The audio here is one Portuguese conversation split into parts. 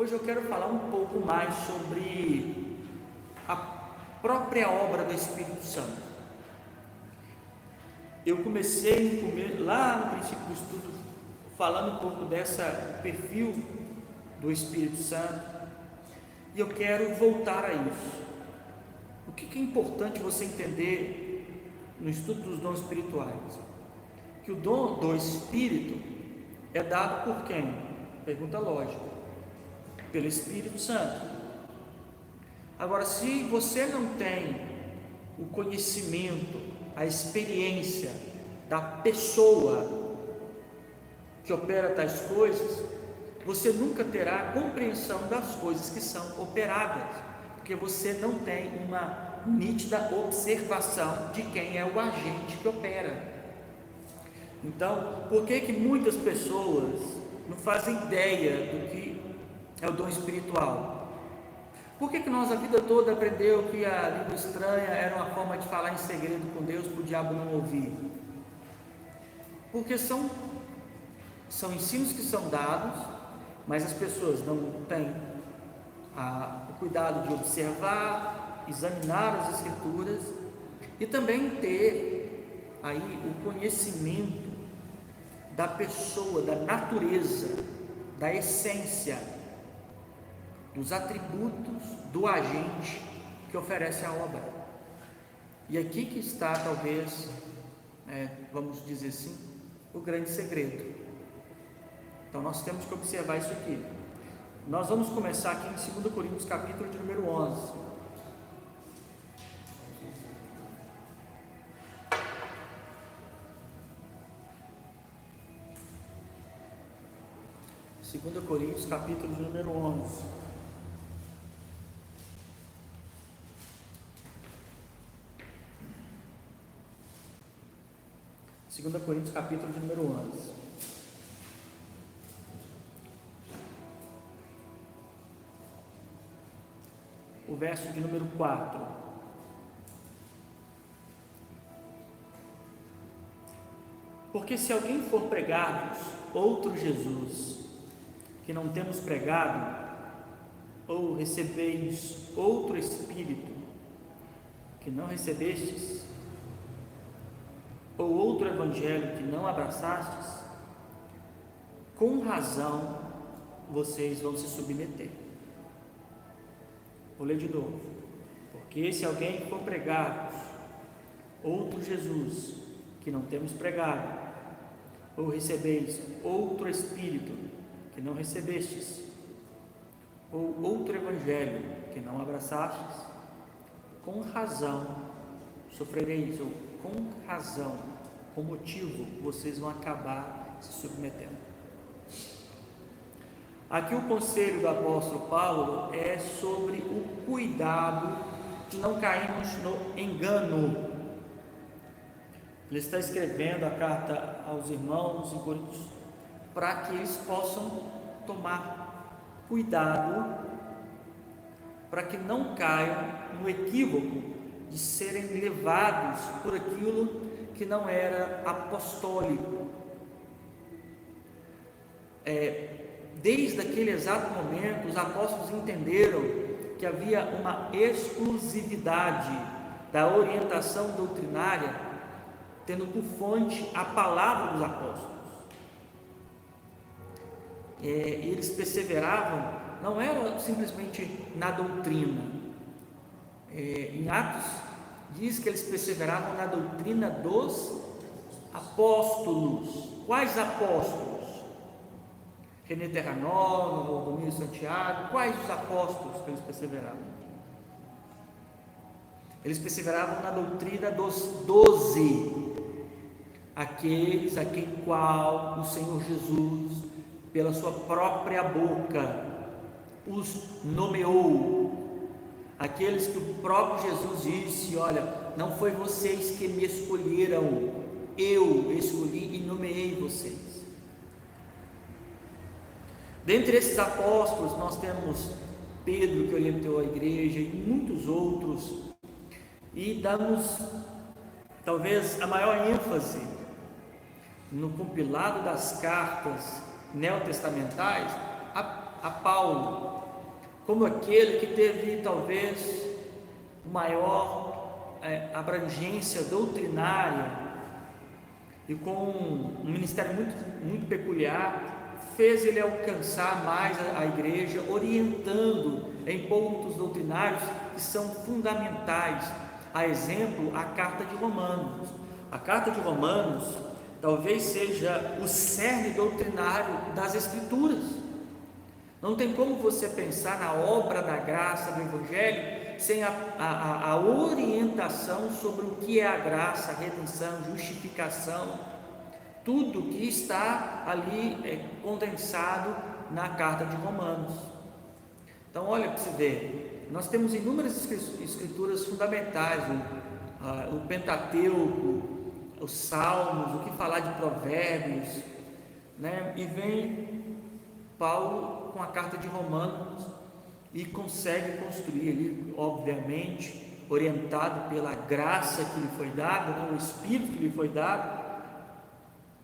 hoje eu quero falar um pouco mais sobre a própria obra do Espírito Santo. Eu comecei lá no princípio do estudo falando um pouco desse perfil do Espírito Santo, e eu quero voltar a isso. O que é importante você entender no estudo dos dons espirituais? Que o dom do Espírito é dado por quem? Pergunta lógica. Pelo Espírito Santo. Agora, se você não tem o conhecimento, a experiência da pessoa que opera tais coisas, você nunca terá a compreensão das coisas que são operadas, porque você não tem uma nítida observação de quem é o agente que opera. Então, por que muitas pessoas não fazem ideia do que é o dom espiritual? Por que nós a vida toda aprendeu que a língua estranha era uma forma de falar em segredo com Deus para o diabo não ouvir? Porque são ensinos que são dados, mas as pessoas não têm o cuidado de observar, examinar as Escrituras e também ter aí o conhecimento da pessoa, da natureza, da essência, dos atributos do agente que oferece a obra. E aqui que está, talvez, vamos dizer assim, o grande segredo. Então nós temos que observar isso aqui. Nós vamos começar aqui em 2 Coríntios, capítulo de número 11. Segunda Coríntios, capítulo de número 11. Segunda Coríntios, capítulo de número 11. O verso de número 4. Porque se alguém for pregar-vos outro Jesus, que não temos pregado, ou recebeis outro Espírito, que não recebestes, ou outro Evangelho que não abraçastes, com razão vocês vão se submeter. Vou ler de novo. Porque se alguém for pregar outro Jesus, que não temos pregado, ou recebeis outro Espírito, que não recebestes, ou outro Evangelho que não abraçastes, com razão sofrereis, ou com razão, com motivo, vocês vão acabar se submetendo. Aqui o conselho do apóstolo Paulo é sobre o cuidado de não cairmos no engano. Ele está escrevendo a carta aos irmãos em Coríntios para que eles possam tomar cuidado para que não caiam no equívoco de serem levados por aquilo que não era apostólico. Desde aquele exato momento, os apóstolos entenderam que havia uma exclusividade da orientação doutrinária, tendo por fonte a palavra dos apóstolos. Eles perseveravam, não era simplesmente na doutrina. Em Atos, diz que eles perseveravam na doutrina dos apóstolos. Quais apóstolos? René Terranova, Valdomiro Santiago. Quais os apóstolos que eles perseveravam? Eles perseveravam na doutrina dos 12, aqueles a quem qual o Senhor Jesus, pela sua própria boca, os nomeou, aqueles que o próprio Jesus disse: olha, não foi vocês que me escolheram, eu escolhi e nomeei vocês. Dentre esses apóstolos nós temos Pedro, que orientou a igreja, e muitos outros, e damos talvez a maior ênfase no compilado das cartas neotestamentais a Paulo como aquele que teve talvez maior abrangência doutrinária e com um ministério muito peculiar, fez ele alcançar mais a igreja, orientando em pontos doutrinários que são fundamentais. A exemplo, a carta de Romanos. A carta de Romanos talvez seja o cerne doutrinário das Escrituras. Não tem como você pensar na obra da graça do Evangelho sem a orientação sobre o que é a graça, a redenção, justificação, tudo que está ali condensado na carta de Romanos. Então olha para você ver, nós temos inúmeras escrituras fundamentais, o Pentateuco, os Salmos, o que falar de Provérbios, né? E vem Paulo com a carta de Romanos e consegue construir ali, obviamente, orientado pela graça que lhe foi dada, né? O Espírito que lhe foi dado,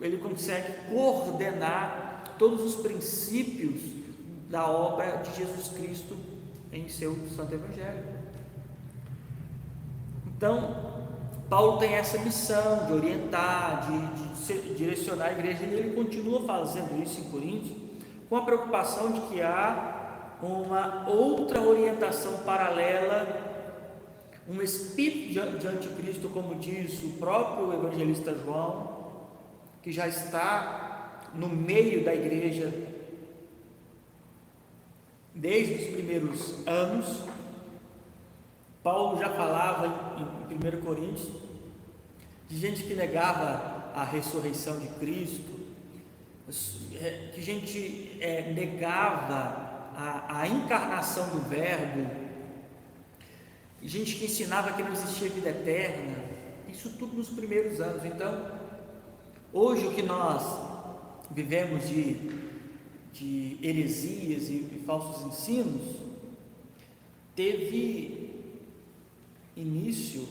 ele consegue coordenar todos os princípios da obra de Jesus Cristo em seu Santo Evangelho. Então, Paulo tem essa missão de orientar, de direcionar a igreja, e ele continua fazendo isso em Coríntios, com a preocupação de que há uma outra orientação paralela, um espírito de anticristo, como diz o próprio evangelista João, que já está no meio da igreja desde os primeiros anos. Paulo já falava em 1 Coríntios de gente que negava a ressurreição de Cristo, que gente negava a encarnação do Verbo, gente que ensinava que não existia vida eterna, isso tudo nos primeiros anos. Então, hoje o que nós vivemos de heresias e falsos ensinos teve início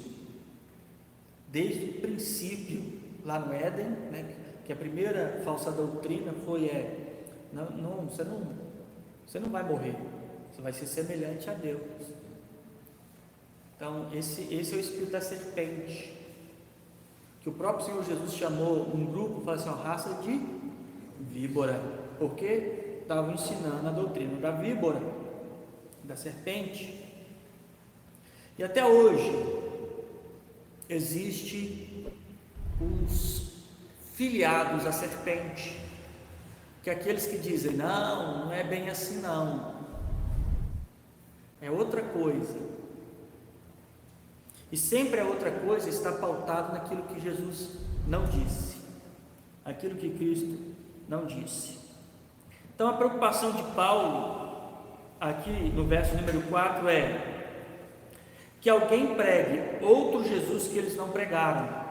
desde o princípio, lá no Éden, né? Que a primeira falsa doutrina foi você não vai morrer, você vai ser semelhante a Deus. Então esse é o espírito da serpente, que o próprio Senhor Jesus chamou um grupo, falou assim, raça de víbora, porque estavam ensinando a doutrina da víbora, da serpente. E até hoje existe os filiados à serpente, que é aqueles que dizem, não é bem assim não, é outra coisa. E sempre a outra coisa está pautado naquilo que Jesus não disse, aquilo que Cristo não disse. Então a preocupação de Paulo, aqui no verso número 4, é que alguém pregue outro Jesus que eles não pregaram,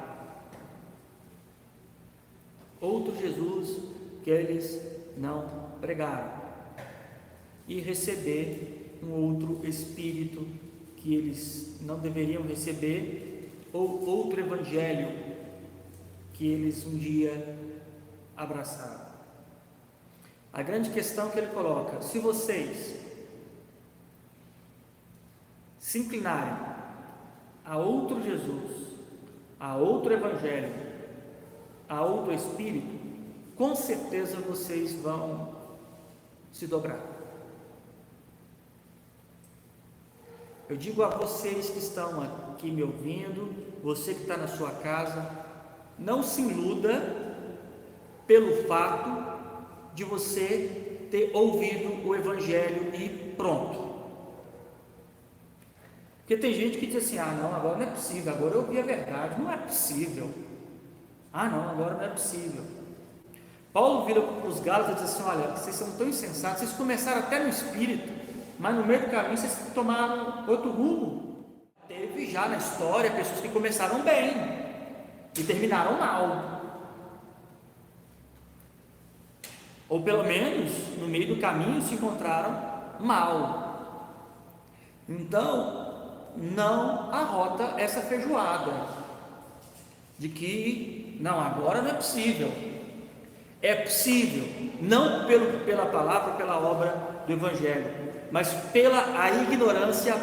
outro Jesus que eles não pregaram, e receber um outro Espírito que eles não deveriam receber, ou outro Evangelho que eles um dia abraçaram. A grande questão que ele coloca: se vocês se inclinarem a outro Jesus, a outro Evangelho, a outro Espírito, com certeza vocês vão se dobrar. Eu digo a vocês que estão aqui me ouvindo, você que está na sua casa, não se iluda pelo fato de você ter ouvido o Evangelho e pronto. Porque tem gente que diz assim, não, agora não é possível, agora eu ouvi a verdade, não é possível. Não, agora não é possível. Paulo vira para os Gálatas e diz assim, olha, vocês são tão insensatos, vocês começaram até no Espírito, mas no meio do caminho vocês tomaram outro rumo. Teve já na história pessoas que começaram bem e terminaram mal, ou pelo menos no meio do caminho se encontraram mal. Então não arrota essa feijoada de que não, agora não é possível. É possível, não pela palavra, pela obra do Evangelho, mas pela a ignorância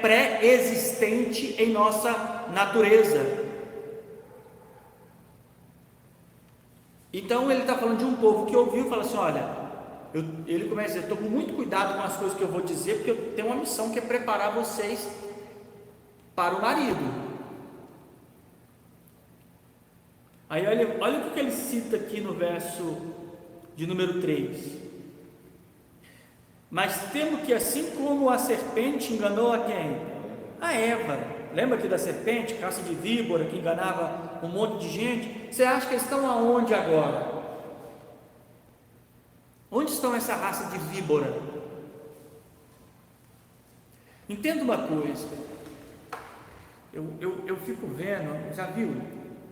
pré-existente em nossa natureza. Então ele está falando de um povo que ouviu e fala assim: olha, ele começa a dizer, estou com muito cuidado com as coisas que eu vou dizer, porque eu tenho uma missão que é preparar vocês para o marido. Aí olha o que ele cita aqui no verso de número 3. Mas temo que assim como a serpente enganou a quem? A Eva. Lembra aqui da serpente, caça de víbora, que enganava um monte de gente? Você acha que eles estão aonde agora? Onde estão essa raça de víbora? Entenda uma coisa, eu fico vendo, já viu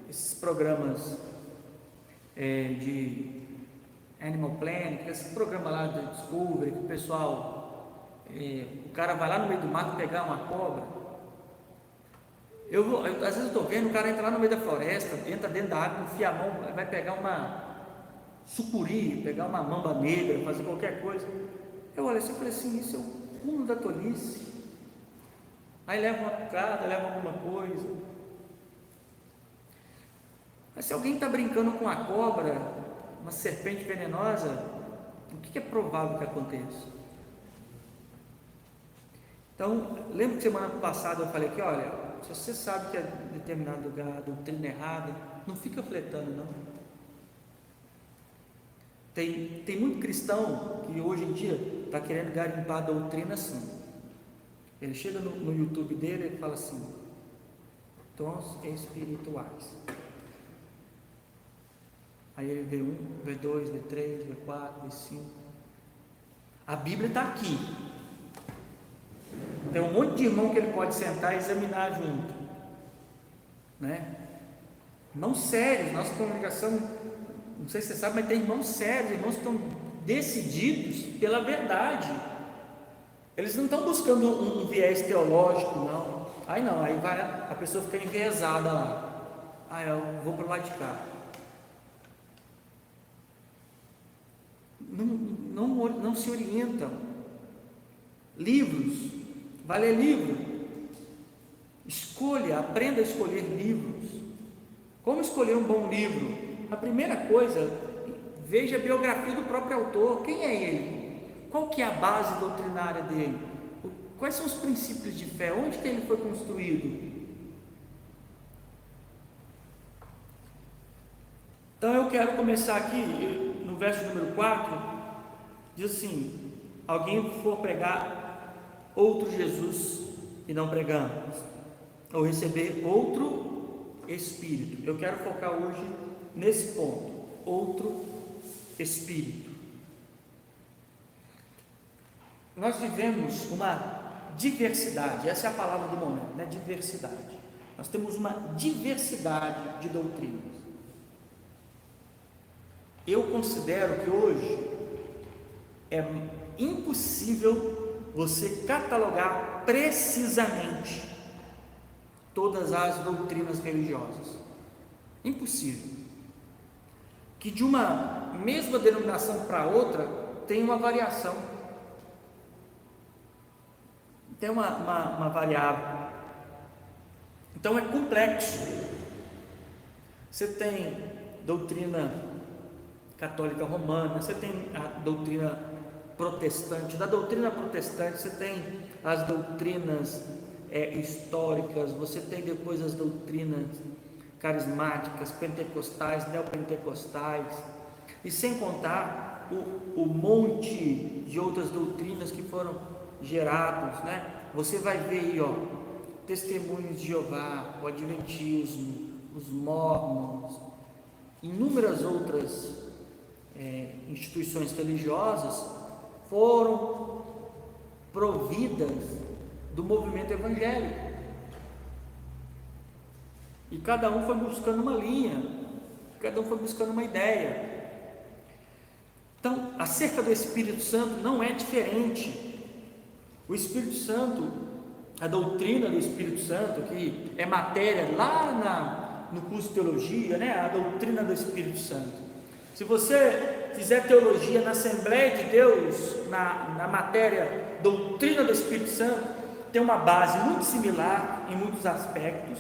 esses programas de Animal Planet, esse programa lá da Discovery, que o pessoal, o cara vai lá no meio do mato pegar uma cobra. Às vezes eu estou vendo, o cara entra lá no meio da floresta, entra dentro da água, enfia a mão, vai pegar uma sucuri, pegar uma mamba negra, fazer qualquer coisa. Eu olhei assim e falei assim, isso é o cúmulo da tolice. Aí leva uma picada, leva alguma coisa. Mas se alguém está brincando com a cobra, uma serpente venenosa, o que é provável que aconteça? Então, lembra que semana passada eu falei que, olha, se você sabe que é determinado lugar, a doutrina errada, não fica fletando, não. Tem muito cristão que hoje em dia está querendo garimpar a doutrina assim. Ele chega no YouTube dele e fala assim: tons espirituais. Aí ele vê 1, vê 2, vê 3, vê 4, vê 5. A Bíblia está aqui. Tem um monte de irmão que ele pode sentar e examinar junto, né? Irmãos sérios, nossa congregação, não sei se você sabe, mas tem irmãos sérios, irmãos que estão decididos pela verdade. Eles não estão buscando um viés teológico, não. Aí não, aí vai, a pessoa fica enviesada lá. Eu vou para o lado de cá. Não se orientam. Livros, vai ler livro. Escolha, aprenda a escolher livros. Como escolher um bom livro? A primeira coisa, veja a biografia do próprio autor. Quem é ele? Qual que é a base doutrinária dele? Quais são os princípios de fé? Onde que ele foi construído? Então eu quero começar aqui no verso número 4, diz assim: alguém for pregar outro Jesus e não pregamos, ou receber outro Espírito. Eu quero focar hoje nesse ponto, outro Espírito. Nós vivemos uma diversidade, essa é a palavra do momento, né? Diversidade. Nós temos uma diversidade de doutrinas. Eu considero que hoje é impossível você catalogar precisamente todas as doutrinas religiosas. Impossível. Que de uma mesma denominação para outra tem uma variação. Tem uma variável. Então é complexo. Você tem doutrina católica romana, você tem a doutrina protestante. Da doutrina protestante você tem as doutrinas históricas, você tem depois as doutrinas carismáticas, pentecostais, neopentecostais, e sem contar o monte de outras doutrinas que foram gerados, né? Você vai ver aí, testemunhos de Jeová, o adventismo, os mormons, inúmeras outras instituições religiosas foram providas do movimento evangélico, e cada um foi buscando uma linha, cada um foi buscando uma ideia. Então, acerca do Espírito Santo não é diferente. O Espírito Santo, a doutrina do Espírito Santo, que é matéria lá no curso de teologia, né? A doutrina do Espírito Santo. Se você fizer teologia na Assembleia de Deus, na matéria doutrina do Espírito Santo, tem uma base muito similar em muitos aspectos,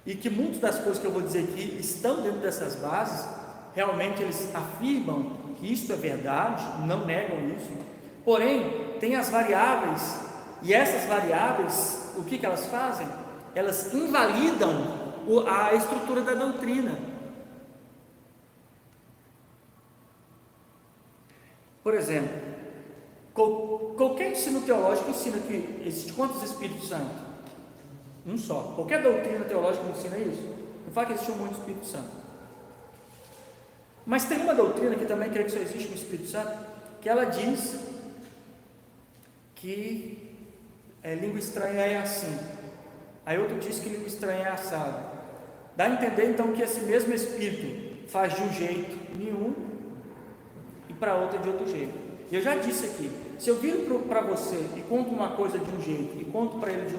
e que muitas das coisas que eu vou dizer aqui estão dentro dessas bases. Realmente eles afirmam que isso é verdade, não negam isso, porém tem as variáveis, e essas variáveis, o que elas fazem? Elas invalidam a estrutura da doutrina. Por exemplo, qualquer ensino teológico ensina que existe quantos Espíritos Santos? Um só. Qualquer doutrina teológica ensina isso. Não fala que existe um monte de Espírito Santo. Mas tem uma doutrina que também crê que só existe um Espírito Santo, que ela diz que língua estranha é assim. Aí outro diz que língua estranha é assado. Dá a entender então que esse mesmo Espírito faz de um jeito nenhum e para outro de outro jeito. E eu já disse aqui, se eu viro para você e conto uma coisa de um jeito e conto para ele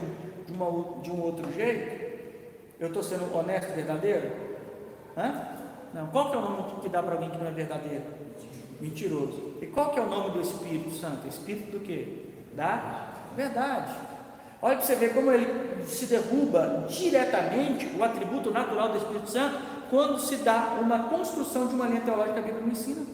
de um outro jeito, eu estou sendo honesto e verdadeiro? Não. Qual que é o nome que dá para alguém que não é verdadeiro? Mentiroso. E qual que é o nome do Espírito Santo? Espírito do quê? Da verdade. Olha para você ver como ele se derruba diretamente o atributo natural do Espírito Santo quando se dá uma construção de uma linha teológica que a Bíblia não ensina.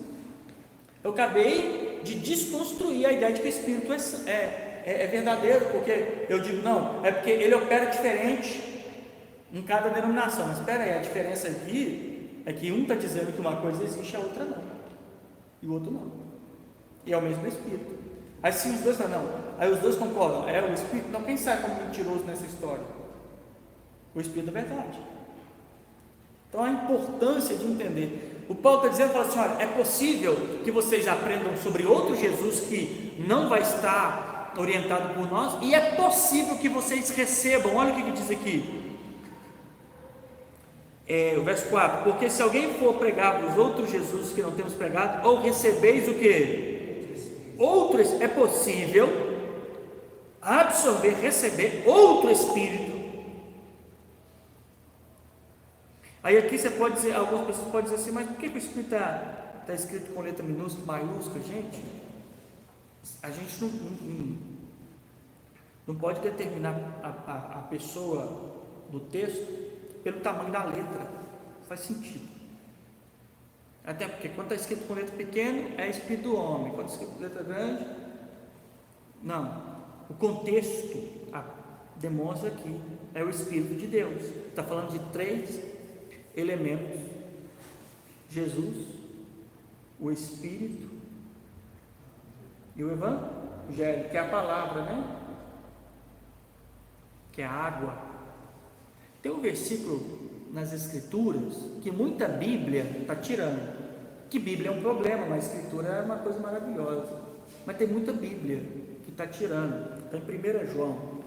Eu acabei de desconstruir a ideia de que o Espírito é verdadeiro, porque eu digo, não, é porque ele opera diferente em cada denominação. Mas espera aí, a diferença aqui é que um está dizendo que uma coisa existe, a outra não, e o outro não, e é o mesmo Espírito. Aí sim, os dois falam, não, aí os dois concordam, é o Espírito. Então quem sai como mentiroso nessa história? O Espírito da verdade. Então a importância de entender. O Paulo está dizendo, fala assim, olha, é possível que vocês aprendam sobre outro Jesus que não vai estar orientado por nós, e é possível que vocês recebam, olha o que diz aqui, o verso 4, porque se alguém for pregar os outros Jesus que não temos pregado, ou recebeis o que? Outros, é possível absorver, receber outro Espírito. Aí aqui você pode dizer, algumas pessoas podem dizer assim, mas por que o Espírito está escrito com letra minúscula, maiúscula? Gente, a gente não pode determinar a pessoa do texto pelo tamanho da letra. Faz sentido. Até porque quando está escrito com letra pequena, é Espírito do homem. Quando está escrito com letra grande, não. O contexto demonstra que é o Espírito de Deus. Está falando de 3 elementos: Jesus, o Espírito e o Evangelho, que é a palavra, né? Que é a água. Tem um versículo nas Escrituras que muita Bíblia está tirando. Que Bíblia é um problema, mas a Escritura é uma coisa maravilhosa. Mas tem muita Bíblia que está tirando. Está em 1 João.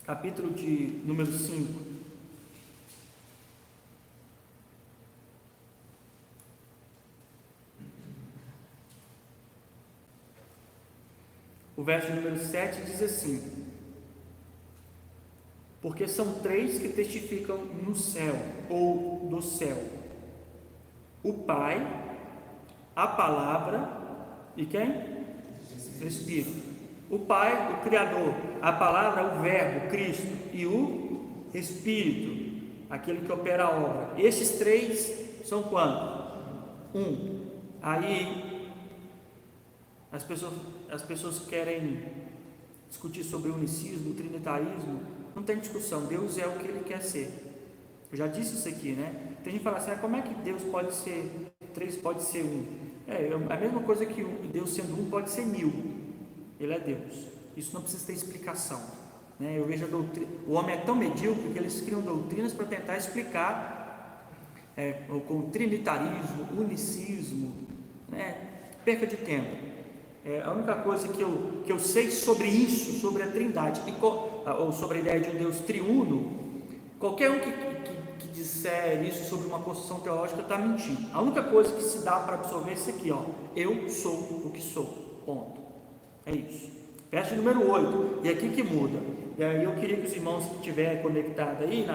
Capítulo de número 5. O verso número 7 diz assim: porque são 3 que testificam no céu, ou do céu: o Pai, a Palavra e quem? O Espírito. O Pai, o Criador, a Palavra, o Verbo, Cristo, e o Espírito, aquele que opera a obra. Esses 3 são quantos? 1. Aí as pessoas querem discutir sobre o unicismo, o trinitarismo. Não tem discussão, Deus é o que Ele quer ser. Eu já disse isso aqui, né? Tem gente que fala assim, como é que Deus pode ser 3, pode ser 1? É a mesma coisa que Deus sendo 1 pode ser 1000. Ele é Deus. Isso não precisa ter explicação, né? Eu vejo o homem é tão medíocre que eles criam doutrinas para tentar explicar com o trinitarismo, unicismo, né? Perca de tempo. A única coisa que eu sei sobre isso, sobre a Trindade, ou sobre a ideia de um Deus triuno, qualquer um que disser isso sobre uma construção teológica está mentindo. A única coisa que se dá para absorver é isso aqui, ó: eu sou o que sou, ponto. É isso. Verso número 8, e aqui que muda. E aí eu queria que os irmãos que estiverem conectados aí,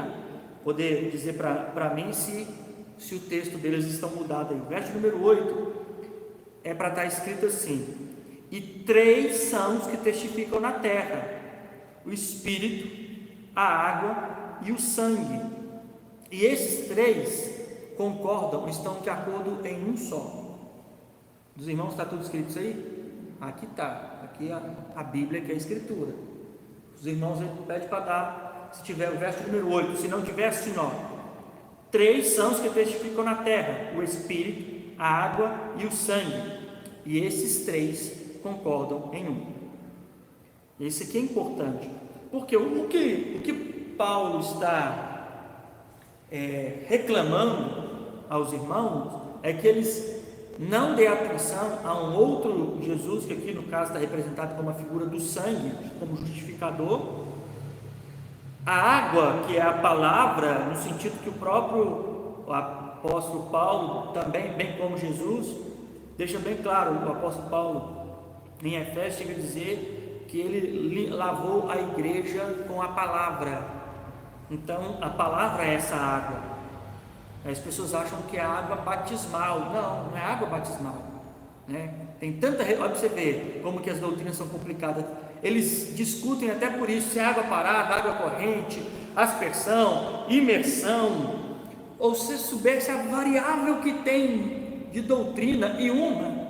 poder dizer para mim se o texto deles estão mudado aí. Verso número 8 é para estar escrito assim: e 3 são os que testificam na terra: o Espírito, a água e o sangue. E esses 3 concordam, estão de acordo em um só. Dos irmãos está tudo escrito isso aí? Aqui está, aqui a Bíblia, que é a Escritura. Os irmãos pedem para dar, se tiver o verso número 8, se não tiver, assim, 3 são os que testificam na terra: o Espírito, a água e o sangue. E esses 3 concordam em um. Esse aqui é importante, porque o que Paulo está reclamando aos irmãos é que eles não dê atenção a um outro Jesus, que aqui no caso está representado como a figura do sangue, como justificador, a água, que é a palavra, no sentido que o próprio apóstolo Paulo, também, bem como Jesus, deixa bem claro. O apóstolo Paulo, em Efésios, chega a dizer que ele lavou a igreja com a palavra. Então, a palavra é essa água. As pessoas acham que é água batismal. Não é água batismal, né? Tem tanta... Olha para você ver como que as doutrinas são complicadas. Eles discutem até por isso, se é água parada, água corrente, aspersão, imersão. Ou se soubesse a variável que tem de doutrina, e uma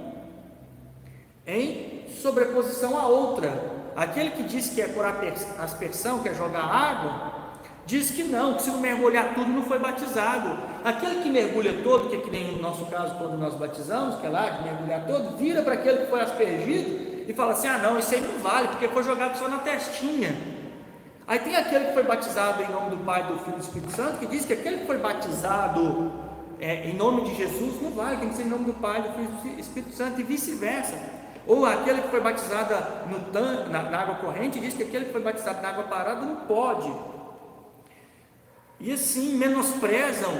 em sobreposição à outra. Aquele que diz que é por aspersão, que é jogar água, diz que não, que se não mergulhar tudo não foi batizado. Aquele que mergulha todo, que é que nem no nosso caso quando nós batizamos, que é lá de mergulhar todo, vira para aquele que foi aspergido e fala assim: ah não, isso aí não vale, porque foi jogado só na testinha. Aí tem aquele que foi batizado em nome do Pai, do Filho e do Espírito Santo, que diz que aquele que foi batizado em nome de Jesus não vale, tem que ser em nome do Pai, do Filho e do Espírito Santo, e vice-versa. Ou aquele que foi batizado na água corrente diz que aquele que foi batizado na água parada não pode. E assim menosprezam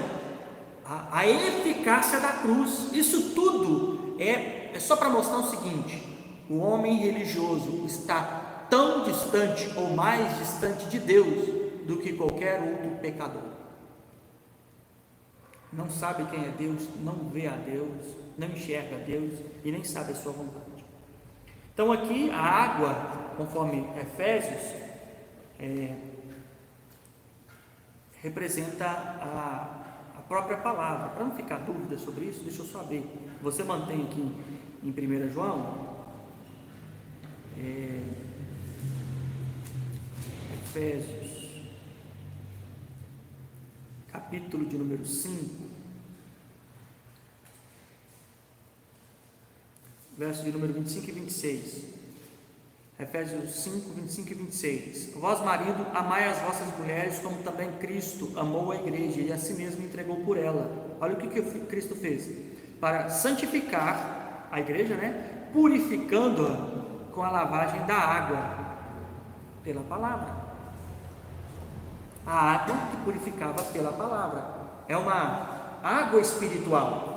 a eficácia da cruz. Isso tudo é só para mostrar o seguinte: o homem religioso está tão distante ou mais distante de Deus do que qualquer outro pecador. Não sabe quem é Deus, não vê a Deus, não enxerga a Deus e nem sabe a sua vontade. Então aqui a água, conforme Efésios, representa a própria palavra. Para não ficar dúvida sobre isso, deixa eu só ver. Você mantém aqui em 1 João, Efésios, capítulo de número 5, verso de número 25 e 26. Efésios 5, 25 e 26. Vós, marido, amai as vossas mulheres, como também Cristo amou a igreja e a si mesmo entregou por ela. Olha o que Cristo fez: para santificar a igreja, purificando-a com a lavagem da água pela palavra. A água que purificava pela palavra é uma água espiritual.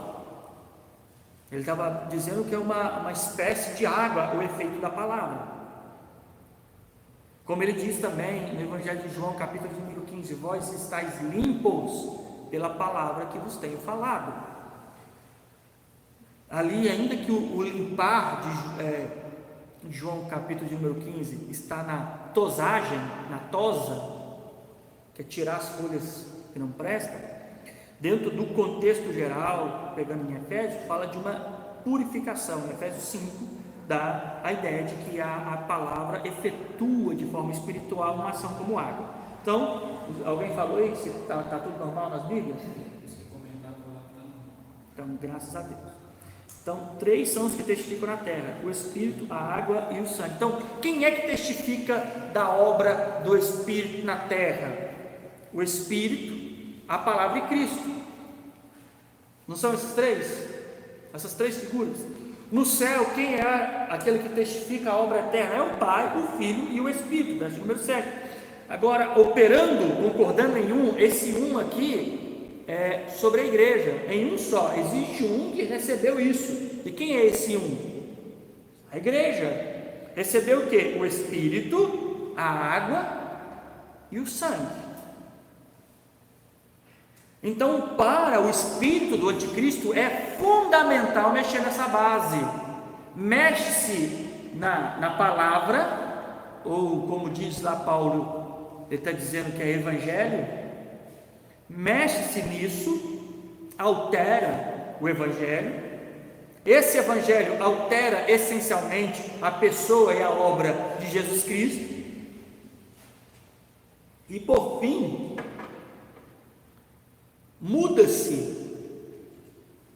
Ele estava dizendo que é uma espécie de água, o efeito da palavra. Como ele diz também no Evangelho de João, capítulo número 15: vós estáis limpos pela palavra que vos tenho falado. Ali, ainda que o limpar de João, capítulo número 15, está na tosagem, na tosa, que é tirar as folhas que não prestam, dentro do contexto geral, pegando em Efésios, fala de uma purificação. Em Efésios 5 dá a ideia de que a palavra efetua de forma espiritual uma ação como água. Então, alguém falou aí que está tudo normal nas Bíblias? Então, graças a Deus. Então, 3 são os que testificam na terra: o Espírito, a água e o sangue. Então, quem é que testifica da obra do Espírito na terra? O Espírito, a palavra e Cristo. Não são esses 3? Essas 3 figuras? No céu, quem é aquele que testifica a obra eterna? É o Pai, o Filho e o Espírito, verso número 7. Agora, operando, concordando em um, esse um aqui é sobre a igreja, em um só. Existe um que recebeu isso. E quem é esse um? A igreja. Recebeu o que? O Espírito, a água e o sangue. Então, para o espírito do anticristo é fundamental mexer nessa base. Mexe-se na palavra, ou como diz lá Paulo, ele está dizendo que é evangelho. Mexe-se nisso, altera o evangelho. Esse evangelho altera essencialmente a pessoa e a obra de Jesus Cristo. E por fim, muda-se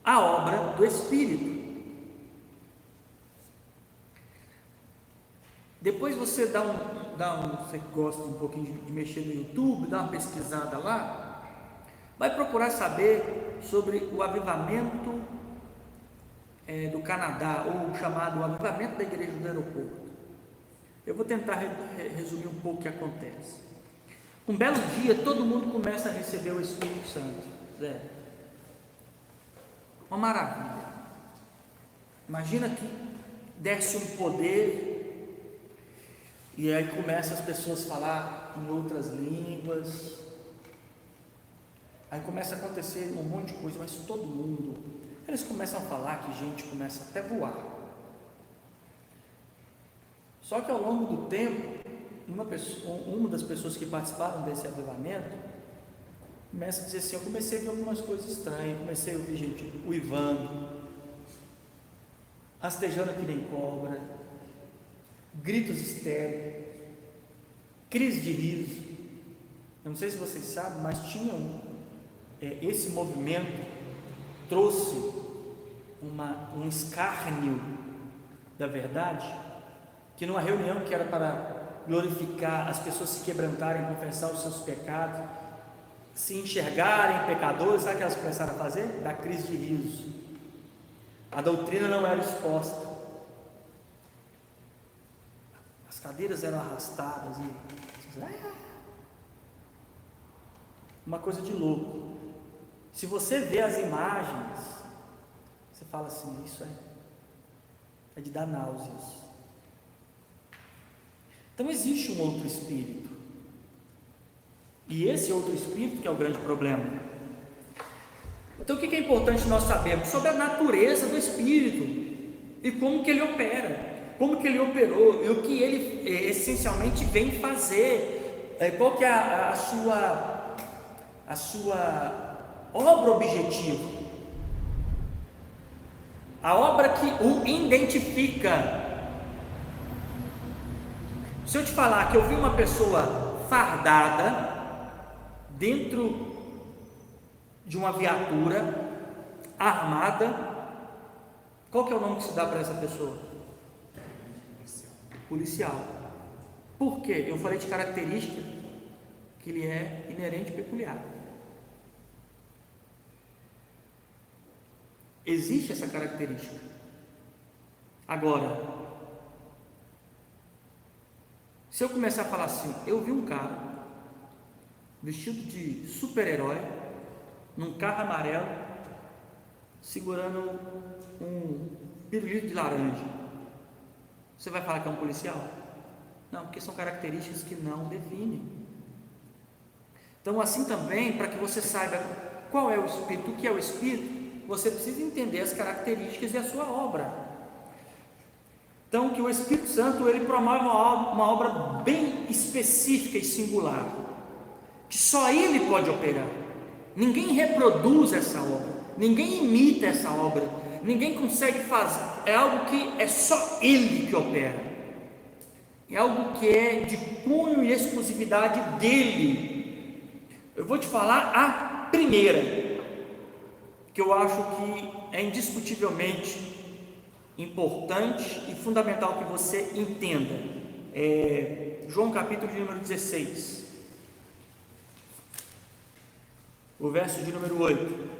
a obra do Espírito. Depois você você gosta um pouquinho de mexer no YouTube, dá uma pesquisada lá, vai procurar saber sobre o avivamento do Canadá, ou o chamado avivamento da igreja do aeroporto. Eu vou tentar resumir um pouco o que acontece. Um belo dia, todo mundo começa a receber o Espírito Santo. Uma maravilha. Imagina que desce um poder, e aí começa as pessoas a falar em outras línguas. Aí começa a acontecer um monte de coisa, mas todo mundo, eles começam a falar que gente começa até a voar. Só que ao longo do tempo, uma das pessoas que participaram desse avivamento começa a dizer assim: eu comecei a ver algumas coisas estranhas, comecei a ouvir gente uivando, rastejando que nem cobra, gritos histéricos, crise de riso. Eu não sei se vocês sabem, mas esse movimento trouxe um escárnio da verdade, que numa reunião que era para glorificar, as pessoas se quebrantarem, confessar os seus pecados, se enxergarem pecadores, sabe o que elas começaram a fazer? Da crise de riso. A doutrina não era exposta, as cadeiras eram arrastadas e uma coisa de louco. Se você vê as imagens, você fala assim: isso é de dar náuseas. Então existe um outro espírito, e esse outro espírito que é o grande problema. Então o que é importante nós sabermos? Sobre a natureza do espírito, e como que ele opera, como que ele operou, e o que ele essencialmente vem fazer, qual que é a sua obra objetiva, a obra que o identifica. Se eu te falar que eu vi uma pessoa fardada dentro de uma viatura armada, qual que é o nome que se dá para essa pessoa? Policial. Por quê? Eu falei de característica que lhe é inerente e peculiar. Existe essa característica. Agora, se eu começar a falar assim: eu vi um cara vestido de super-herói, num carro amarelo, segurando um pirulito de laranja, você vai falar que é um policial? Não, porque são características que não definem. Então, assim também, para que você saiba qual é o Espírito, o que é o Espírito, você precisa entender as características e a sua obra. Então, que o Espírito Santo, ele promove uma obra bem específica e singular, que só ele pode operar. Ninguém reproduz essa obra, ninguém imita essa obra, ninguém consegue fazer. É algo que é só ele que opera, é algo que é de cunho e exclusividade dele. Eu vou te falar a primeira, que eu acho que é indiscutivelmente importante e fundamental que você entenda. João capítulo de número 16, o verso de número 8.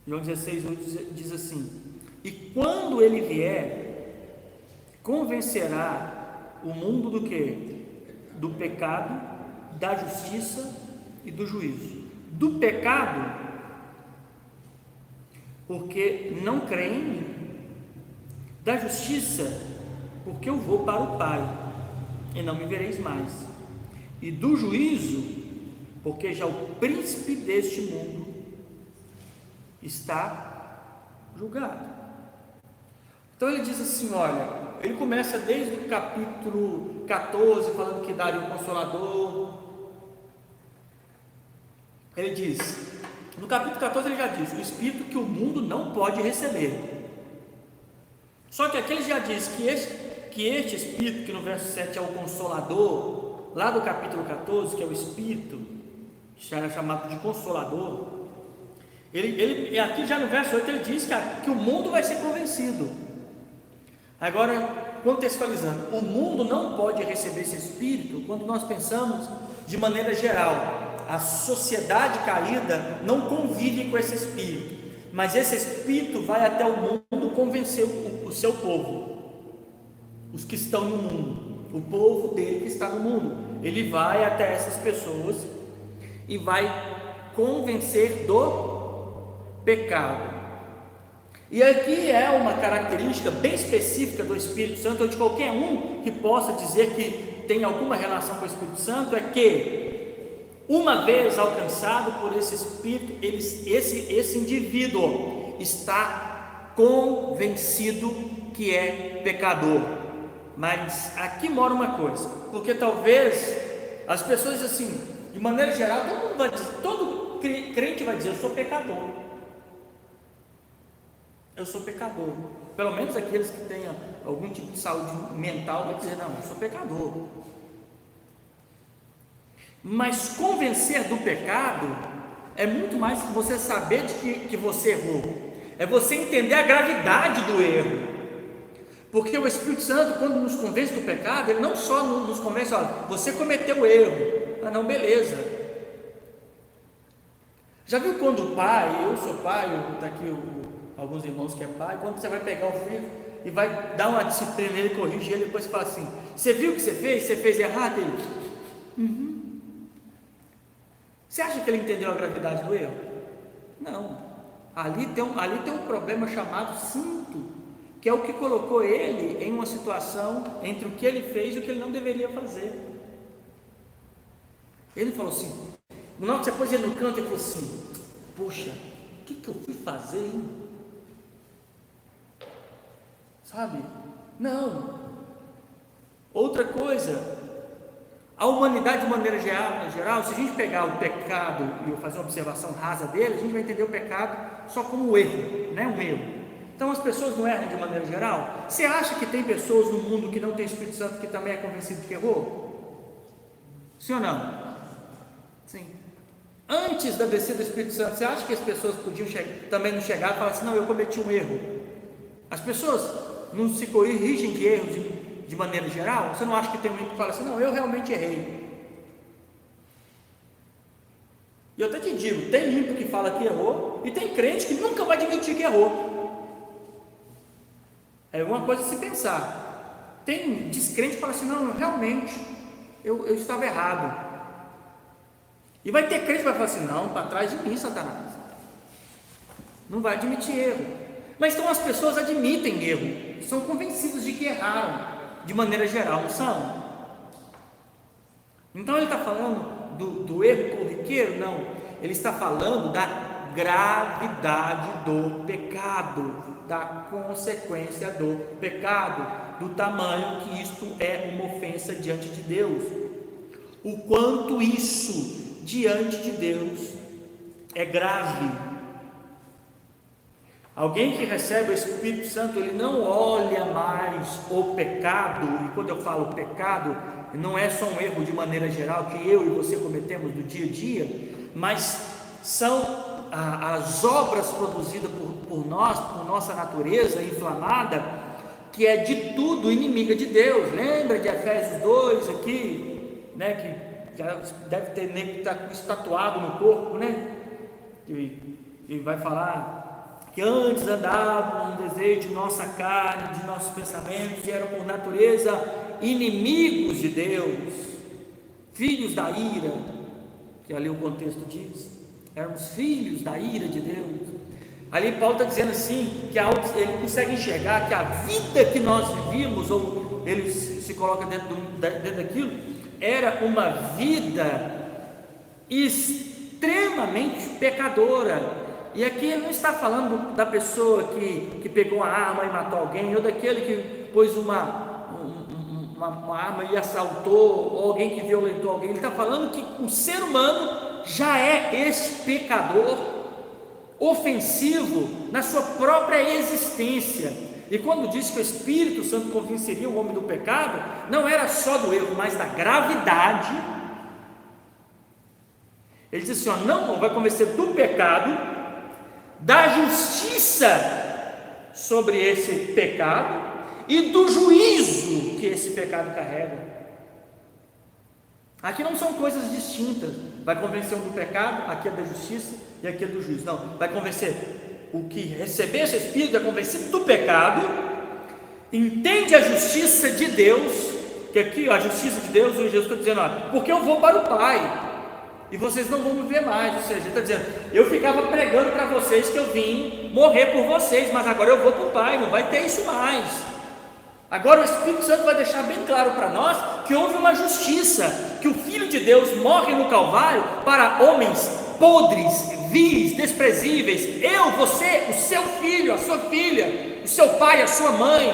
João 16, 8 diz assim: e quando ele vier, convencerá o mundo do quê? Do pecado, da justiça e do juízo. Do pecado, porque não creem em mim. Da justiça, porque eu vou para o Pai e não me vereis mais. E do juízo, porque já o príncipe deste mundo está julgado. Então ele diz assim, olha, ele começa desde o capítulo 14, falando que daria o Consolador. Ele diz, no capítulo 14 ele já diz, o Espírito que o mundo não pode receber. Só que aqui ele já diz que este Espírito, que no verso 7 é o Consolador, lá do capítulo 14, que é o Espírito, que é chamado de Consolador, ele aqui já no verso 8 ele diz que o mundo vai ser convencido. Agora, contextualizando, o mundo não pode receber esse Espírito quando nós pensamos de maneira geral. A sociedade caída não convive com esse Espírito, mas esse Espírito vai até o mundo convencer o seu povo, os que estão no mundo, o povo dele que está no mundo. Ele vai até essas pessoas e vai convencer do pecado. E aqui é uma característica bem específica do Espírito Santo, ou de qualquer um que possa dizer que tem alguma relação com o Espírito Santo, é que uma vez alcançado por esse Espírito, esse indivíduo está convencido que é pecador. Mas aqui mora uma coisa, porque talvez as pessoas assim, de maneira geral, todo crente vai dizer, eu sou pecador. Eu sou pecador. Pelo menos aqueles que tenham algum tipo de saúde mental vai dizer, não, eu sou pecador. Mas convencer do pecado é muito mais que você saber que você errou, é você entender a gravidade do erro. Porque o Espírito Santo, quando nos convence do pecado, ele não só nos convence, olha, você cometeu erro, não, beleza. Já viu quando o pai, eu sou pai, está aqui alguns irmãos que é pai, quando você vai pegar o filho e vai dar uma disciplina nele, corrigir ele, depois fala assim, você viu o que você fez? Você fez errado? Ele, Você acha que ele entendeu a gravidade do erro? Não. Ali tem um problema chamado cinto, que é o que colocou ele em uma situação entre o que ele fez e o que ele não deveria fazer. Ele falou assim, na hora que você pôs ele no canto, ele falou assim, poxa, o que eu fui fazer, hein? Sabe? Não. Outra coisa, a humanidade de maneira geral, se a gente pegar o pecado e fazer uma observação rasa dele, a gente vai entender o pecado só como um erro, né? Um erro. Então as pessoas não erram de maneira geral. Você acha que tem pessoas no mundo que não tem Espírito Santo que também é convencido de que errou? Sim ou não? Sim. Antes da descida do Espírito Santo, você acha que as pessoas podiam também não chegar e falar assim, não, eu cometi um erro? As pessoas não se corrigem de erros de maneira geral? Você não acha que tem um que fala assim, não, eu realmente errei? E eu até te digo, tem ímpio que fala que errou, e tem crente que nunca vai admitir que errou. É uma coisa a se pensar. Tem descrente que fala assim, não, realmente, eu estava errado. E vai ter crente que vai falar assim, não, para trás de mim, Satanás. Não vai admitir erro. Mas então as pessoas admitem erro, são convencidos de que erraram, de maneira geral, não são? Então ele está falando do erro corriqueiro? Não, ele está falando da gravidade do pecado, da consequência do pecado, do tamanho que isto é uma ofensa diante de Deus, o quanto isso diante de Deus é grave. Alguém que recebe o Espírito Santo, ele não olha mais o pecado, e quando eu falo pecado, não é só um erro de maneira geral que eu e você cometemos no dia a dia, mas são as obras produzidas por nós, por nossa natureza inflamada, que é de tudo inimiga de Deus. Lembra de Efésios 2 aqui, né, que já deve ter nem que estar estatuado no corpo, né, e vai falar que antes andávamos no desejo de nossa carne, de nossos pensamentos, e eram por natureza inimigos de Deus. filhos da ira, que ali o contexto diz, éramos filhos da ira de Deus. Ali Paulo está dizendo assim, que ele consegue enxergar que a vida que nós vivíamos, ou ele se coloca dentro daquilo, era uma vida extremamente pecadora. E aqui ele não está falando da pessoa que pegou a arma e matou alguém, ou daquele que pôs uma arma e assaltou, ou alguém que violentou alguém. Ele está falando que o ser humano já é esse pecador ofensivo na sua própria existência. E quando diz que o Espírito Santo convenceria o homem do pecado, não era só do erro, mas da gravidade. Ele diz assim, não vai convencer do pecado, da justiça sobre esse pecado e do juízo que esse pecado carrega. Aqui não são coisas distintas. Vai convencer um do pecado, aqui é da justiça e aqui é do juízo. Não, vai convencer o que receber esse Espírito, é convencido do pecado, entende a justiça de Deus, que aqui a justiça de Deus, o Jesus está dizendo, porque eu vou para o Pai e vocês não vão me ver mais. Ou seja, ele está dizendo, eu ficava pregando para vocês que eu vim morrer por vocês, mas agora eu vou para o Pai, não vai ter isso mais. Agora o Espírito Santo vai deixar bem claro para nós que houve uma justiça, que o Filho de Deus morre no Calvário para homens podres, vis, desprezíveis, eu, você, o seu filho, a sua filha, o seu pai, a sua mãe,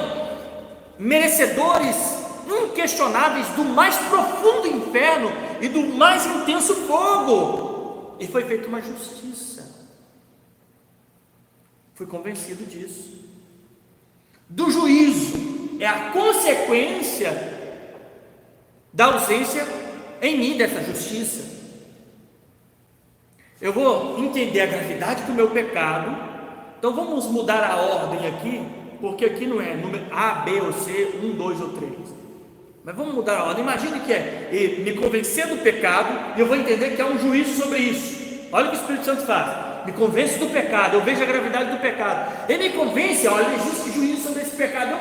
merecedores inquestionáveis do mais profundo inferno e do mais intenso fogo, e foi feita uma justiça. Fui convencido disso. Do juízo é a consequência da ausência em mim dessa justiça. Eu vou entender a gravidade do meu pecado. Então vamos mudar a ordem aqui, porque aqui não é número A, B ou C, 1, 2 ou 3. Mas vamos mudar a ordem. Imagine que é me convencer do pecado, e eu vou entender que há um juízo sobre isso. Olha o que o Espírito Santo faz. Me convence do pecado, eu vejo a gravidade do pecado. Ele me convence, olha, existe juízo sobre esse pecado.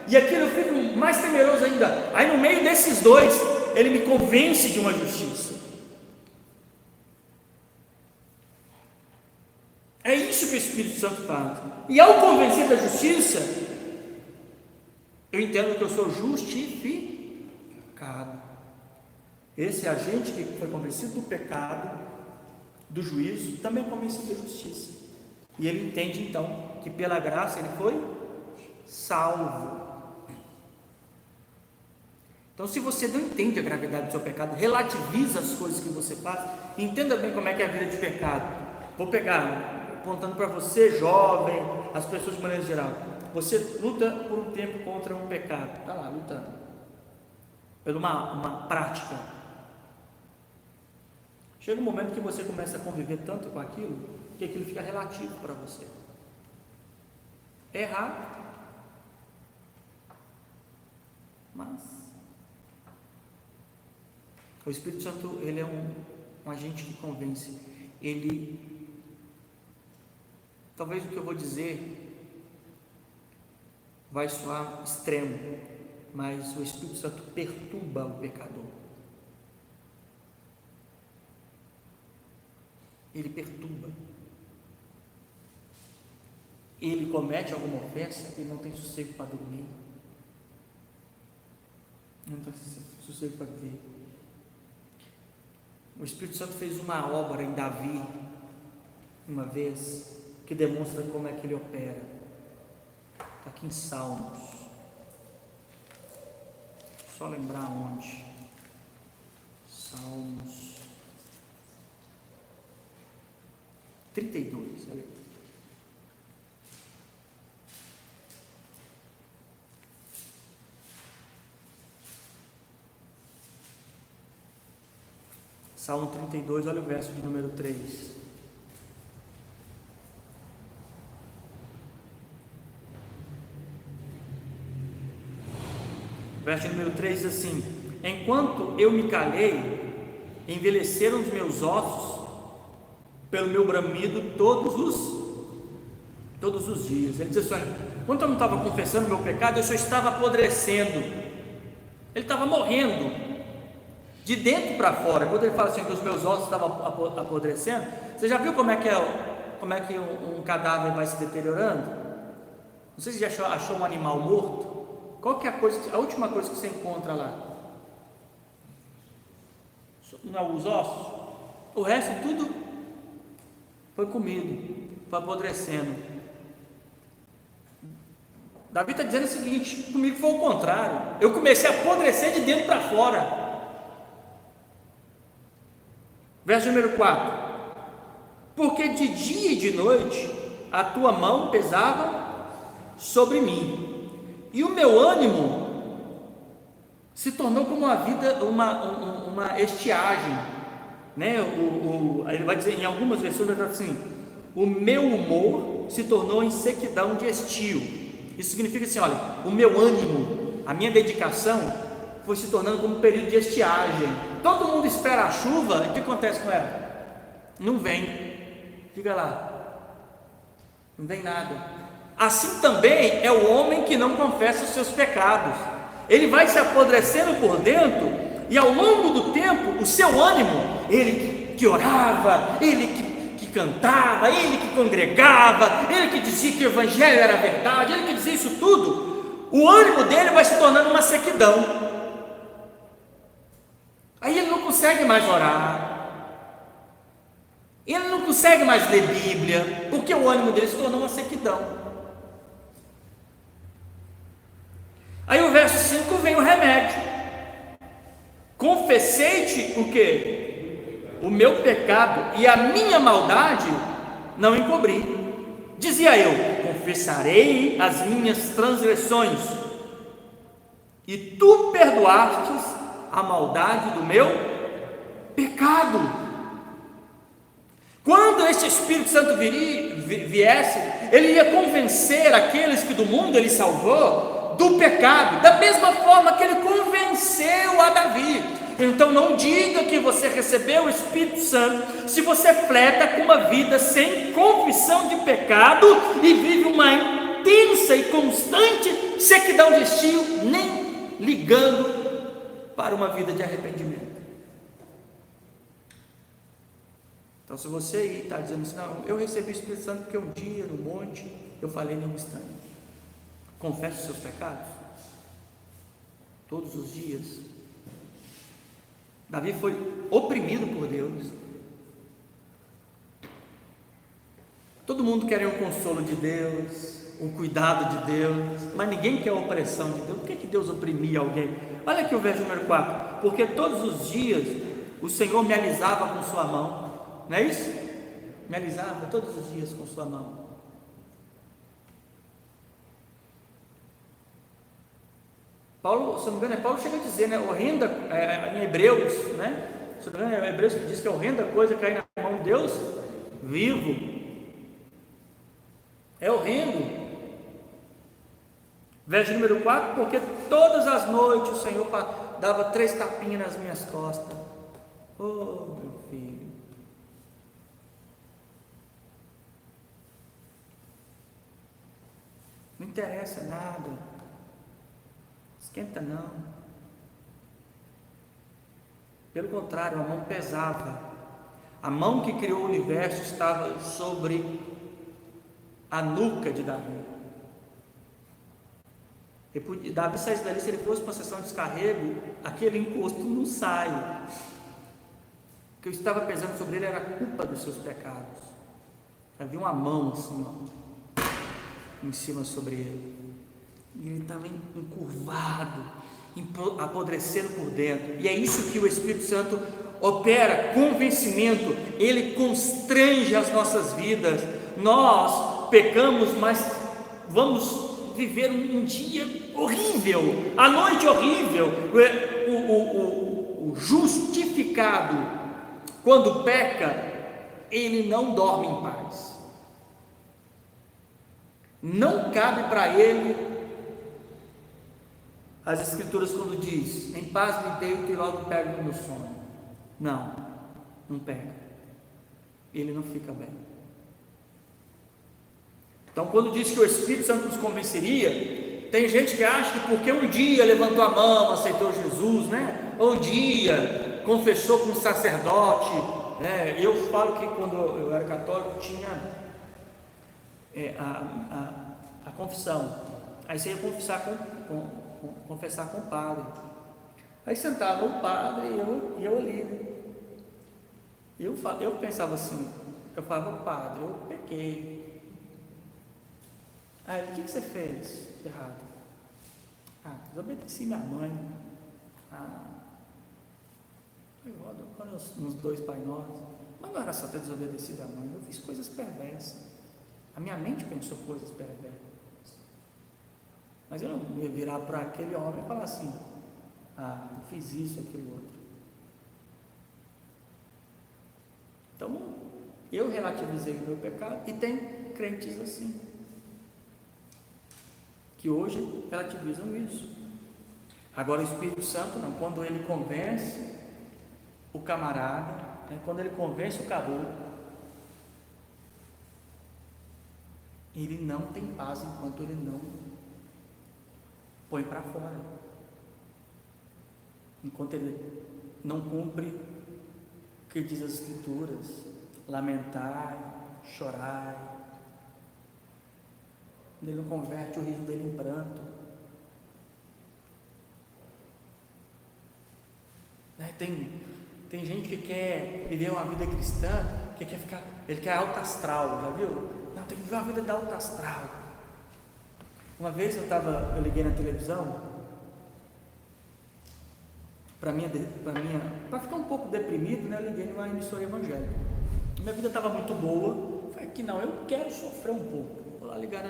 E aqui eu fico mais temeroso ainda. Aí no meio desses dois, ele me convence de uma justiça. É isso que o Espírito Santo faz. E ao convencer da justiça, eu entendo que eu sou justificado. Esse agente que foi convencido do pecado, do juízo, também é convencido da justiça. E ele entende então que pela graça ele foi salvo. Então, se você não entende a gravidade do seu pecado, relativiza as coisas que você faz, entenda bem como é que é a vida de pecado. Vou pegar, apontando para você, jovem, as pessoas de maneira geral. Você luta por um tempo contra um pecado, está lá lutando, por uma prática. Chega um momento que você começa a conviver tanto com aquilo, que aquilo fica relativo para você. É errado, mas o Espírito Santo, ele é um agente que convence. Ele, talvez o que eu vou dizer vai soar extremo, mas o Espírito Santo perturba o pecador. Ele perturba. Ele comete alguma ofensa e não tem sossego para dormir, não tem sossego para viver. O Espírito Santo fez uma obra em Davi, uma vez, que demonstra como é que ele opera. Está aqui em Salmos. Só lembrar onde. Salmos 32, olha aí. Salmo 32, olha o verso de número 3. Verso número 3 diz assim: enquanto eu me calei, envelheceram os meus ossos pelo meu bramido todos os dias. Ele diz assim: quando eu não estava confessando meu pecado, eu só estava apodrecendo. Ele estava morrendo. de dentro para fora. Quando ele fala assim que os meus ossos estavam apodrecendo, você já viu como é que um cadáver vai se deteriorando? Não sei se já achou um animal morto. Qual que é a última coisa que você encontra lá? Não, os ossos. O resto tudo foi comido, foi apodrecendo. Davi está dizendo o seguinte: comigo foi o contrário. Eu comecei a apodrecer de dentro para fora. Verso número 4: porque de dia e de noite a tua mão pesava sobre mim, e o meu ânimo se tornou como uma estiagem, né? Ele vai dizer em algumas versões assim: o meu humor se tornou em sequidão de estio. Isso significa assim: olha, o meu ânimo, a minha dedicação foi se tornando como um período de estiagem. Todo mundo espera a chuva, e o que acontece com ela? Não vem, fica lá, não vem nada. Assim também é o homem que não confessa os seus pecados. Ele vai se apodrecendo por dentro, e ao longo do tempo, o seu ânimo, ele que orava, ele que cantava, ele que congregava, ele que dizia que o evangelho era verdade, ele que dizia isso tudo, o ânimo dele vai se tornando uma sequidão. Aí ele não consegue mais orar, ele não consegue mais ler Bíblia, porque o ânimo dele se tornou uma sequidão. Aí o verso 5 vem o remédio: confessei-te o que? O meu pecado, e a minha maldade não encobri. Dizia eu: confessarei as minhas transgressões, e tu perdoastes a maldade do meu pecado. Quando esse Espírito Santo viesse, ele ia convencer aqueles que do mundo ele salvou do pecado, da mesma forma que ele convenceu a Davi. Então não diga que você recebeu o Espírito Santo se você fleta com uma vida sem confissão de pecado e vive uma intensa e constante sequidão de estio, nem ligando para uma vida de arrependimento. Então, se você está dizendo assim: não, eu recebi o Espírito Santo porque um dia no monte eu falei num estranho. Confesse os seus pecados todos os dias. Davi foi oprimido por Deus. Todo mundo quer um consolo de Deus, um cuidado de Deus, mas ninguém quer a opressão de Deus. Por que Deus oprimia alguém? Olha aqui o verso número 4: porque todos os dias o Senhor me alisava com sua mão. Não é isso? Me alisava todos os dias com sua mão. Paulo, se não me engano, Paulo chega a dizer, né, horrenda, em Hebreus, né? Se não me engano, Hebreus que diz que é horrenda coisa cair na mão de Deus vivo. É horrendo. Verso número 4: porque todas as noites o Senhor dava 3 tapinhas nas minhas costas. Oh, meu filho. Não interessa nada. Esquenta não. Pelo contrário, a mão pesava. A mão que criou o universo estava sobre a nuca de Davi. Davi sai dali, se ele fosse para uma sessão de descarrego, aquele encosto não sai. O que estava pesando sobre ele era a culpa dos seus pecados. Havia uma mão assim, ó, em cima sobre ele. E ele estava encurvado, apodrecendo por dentro. E é isso que o Espírito Santo opera: convencimento. Ele constrange as nossas vidas. Nós pecamos, mas vamos viver um dia horrível, a noite horrível. O justificado, quando peca, ele não dorme em paz. Não cabe para ele as Escrituras quando diz: em paz me deito e logo pego no meu sono. Não pega. Ele não fica bem. Então, quando diz que o Espírito Santo nos convenceria, tem gente que acha que porque um dia levantou a mão, aceitou Jesus, né? Ou um dia confessou com um sacerdote, né? Eu falo que quando eu era católico tinha a confissão. Aí você ia confessar com o padre. Aí sentava o padre e eu ali, né? Eu pensava assim, eu falava, padre, eu pequei. Aí ele, o que você fez de errado? Desobedeci minha mãe. Olha uns 2 Pai Nossos. Mas não era só ter desobedecido a mãe, eu fiz coisas perversas. A minha mente pensou coisas perversas. Mas eu não ia virar para aquele homem e falar assim, eu fiz isso, aquilo outro. Então, eu relativizei o meu pecado, e tem crentes assim, que hoje relativizam isso. Agora o Espírito Santo não, quando ele convence o camarada, né, quando ele convence o caboclo, ele não tem paz enquanto ele não põe para fora, enquanto ele não cumpre o que diz as Escrituras: lamentai, chorai. Ele não converte o riso dele em pranto. Tem gente que quer viver uma vida cristã, ele quer alto astral, já viu? Não, tem que viver uma vida de alto astral. Uma vez eu liguei na televisão, para ficar um pouco deprimido, né? Eu liguei numa emissora evangélica. Minha vida estava muito boa, falei que não, eu quero sofrer um pouco, vou lá ligar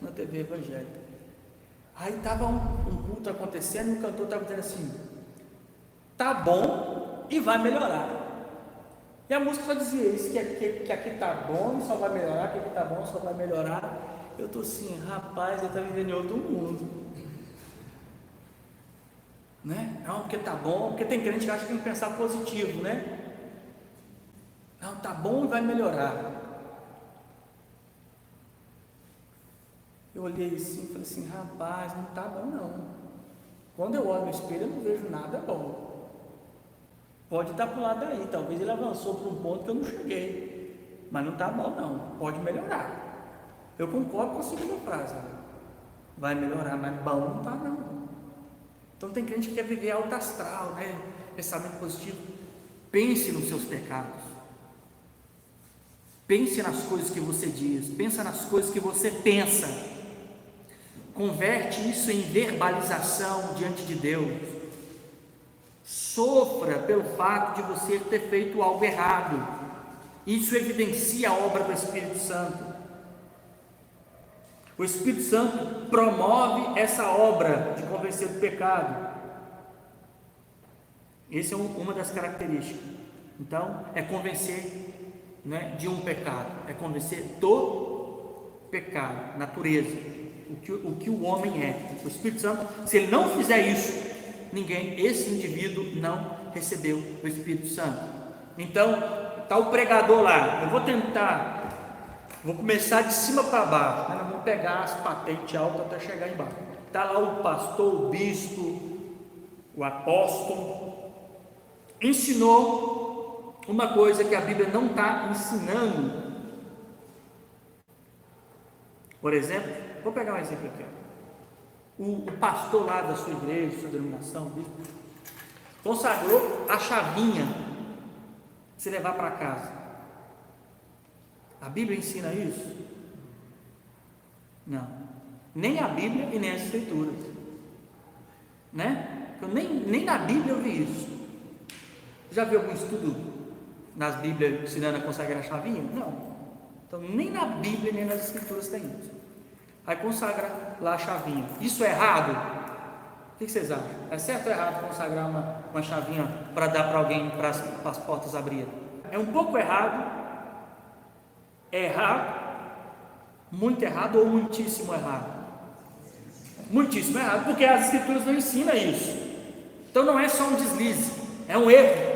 na TV evangélica. Aí estava um culto acontecendo e o cantor estava dizendo assim: tá bom e vai melhorar. E a música só dizia isso, que aqui tá bom e só vai melhorar, que aqui tá bom só vai melhorar. Eu tô assim, rapaz, eu estou vivendo em outro mundo, né? Não, porque tá bom, porque tem crente que acha que tem que pensar positivo, né? Não, tá bom e vai melhorar. Eu olhei assim e falei assim, rapaz, não tá bom não. Quando eu olho no espelho eu não vejo nada bom. Pode estar para o lado daí, talvez ele avançou para um ponto que eu não cheguei, mas não está bom não, pode melhorar. Eu concordo com a segunda frase, vai melhorar, mas bom não está não. Então tem crente que quer viver alto astral, né? Pensamento positivo. Pense nos seus pecados, pense nas coisas que você diz, pensa nas coisas que você pensa, converte isso em verbalização diante de Deus. Sofra pelo fato de você ter feito algo errado. Isso evidencia a obra do Espírito Santo. O Espírito Santo promove essa obra de convencer do pecado. Essa é uma das características. Então, é convencer, né, de um pecado, é convencer do pecado, natureza, o que o homem é. O Espírito Santo, se ele não fizer isso, esse indivíduo não recebeu o Espírito Santo. Então, está o pregador lá, vou começar de cima para baixo, né? Nós vamos pegar as patentes altas até chegar embaixo. Está lá o pastor, o bispo, o apóstolo, ensinou uma coisa que a Bíblia não está ensinando. Por exemplo, vou pegar um exemplo aqui. O pastor lá da sua igreja, sua denominação, consagrou a chavinha de se levar para casa. A Bíblia ensina isso? Não, nem a Bíblia e nem as Escrituras, né? Nem na Bíblia eu vi isso. Já viu algum estudo nas Bíblias ensinando a consagrar a chavinha? Não. Então nem na Bíblia nem nas Escrituras tem isso. Aí consagra lá a chavinha. Isso é errado? O que vocês acham? É certo ou errado consagrar uma chavinha para dar para alguém para as portas abrirem? É um pouco errado. É errado, muito errado ou muitíssimo errado? Muitíssimo errado, porque as Escrituras não ensinam isso. Então não é só um deslize, é um erro.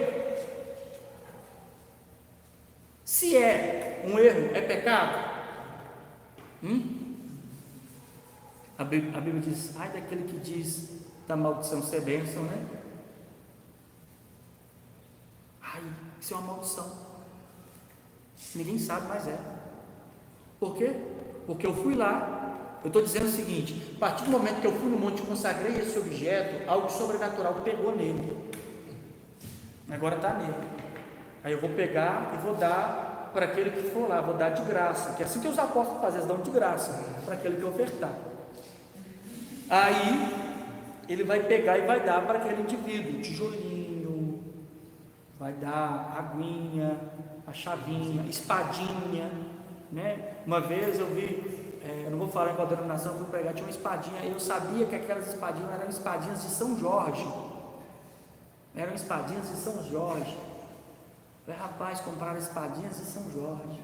Se é um erro, é pecado? A Bíblia diz, ai daquele que diz da maldição ser bênção, né? Isso é uma maldição. Ninguém sabe, mas é. Por quê? Porque eu fui lá. Eu estou dizendo o seguinte: a partir do momento que eu fui no monte e consagrei esse objeto, algo sobrenatural pegou nele. Agora está nele. Aí eu vou pegar e vou dar para aquele que for lá, vou dar de graça, que é assim que os apóstolos fazem, eles dão de graça para aquele que ofertar. Aí ele vai pegar e vai dar para aquele indivíduo, tijolinho, vai dar aguinha, a chavinha, espadinha, né? Uma vez eu vi, eu não vou falar em qual denominação, eu fui pegar, tinha uma espadinha, eu sabia que aquelas espadinhas eram espadinhas de São Jorge, eram espadinhas de São Jorge. Eu falei, rapaz, compraram espadinhas de São Jorge,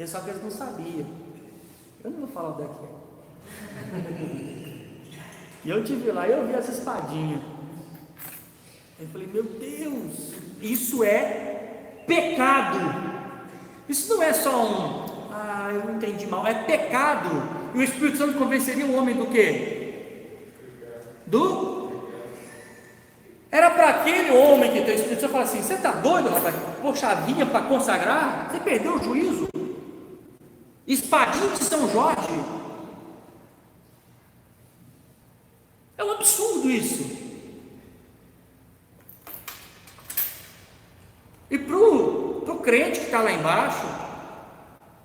só que eles não sabiam. Eu não vou falar o daqui. E eu estive lá e eu vi essa espadinha. Eu falei, meu Deus, isso é pecado. Isso não é só eu não entendi mal, é pecado. E o Espírito Santo convenceria o homem do quê? Era para aquele homem que tem o Espírito Santo falar assim: você está doido, rapaz? Pôr chavinha para consagrar? Você perdeu o juízo. Espadinho de São Jorge. É um absurdo isso. E para o crente que está lá embaixo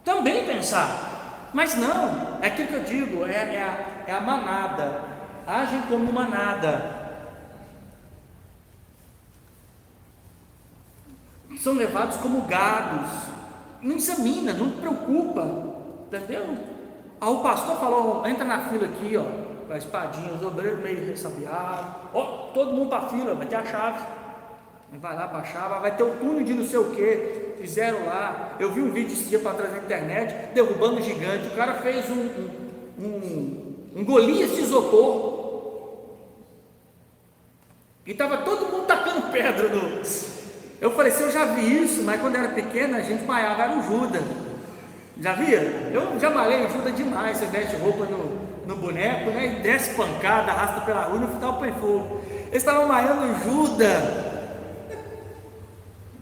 também pensar, mas não, é aquilo que eu digo, é a manada, agem como manada, são levados como gados, não examina, não preocupa, entendeu? O pastor falou, entra na fila aqui, a espadinha, os obreiros meio ressabiados, todo mundo para a fila, vai ter a chave, vai lá para a chave, vai ter o túnel de não sei o que, fizeram lá. Eu vi um vídeo esse dia para trás na internet, derrubando um gigante, o cara fez um Golias de isopor, e estava todo mundo tacando pedra no... Eu falei, se eu já vi isso, mas quando era pequena a gente malhava, era o Judas, já via? Eu já malhei o Judas demais, você veste roupa no boneco, né, e desce pancada, arrasta pela rua, no final põe fogo. Eles estavam malhando o Judas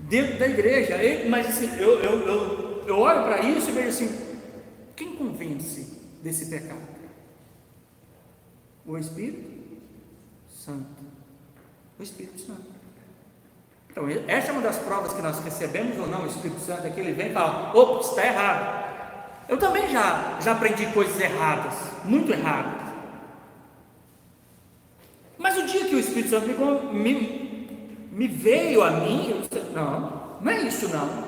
dentro da igreja, mas assim, eu olho para isso e vejo assim, quem convence desse pecado? O Espírito Santo. O Espírito Santo. Então, essa é uma das provas que nós recebemos ou não o Espírito Santo, é que ele vem e fala, opa, isso está errado. Eu também já aprendi coisas erradas, muito erradas. Mas o dia que o Espírito Santo me veio a mim, eu disse, não é isso não.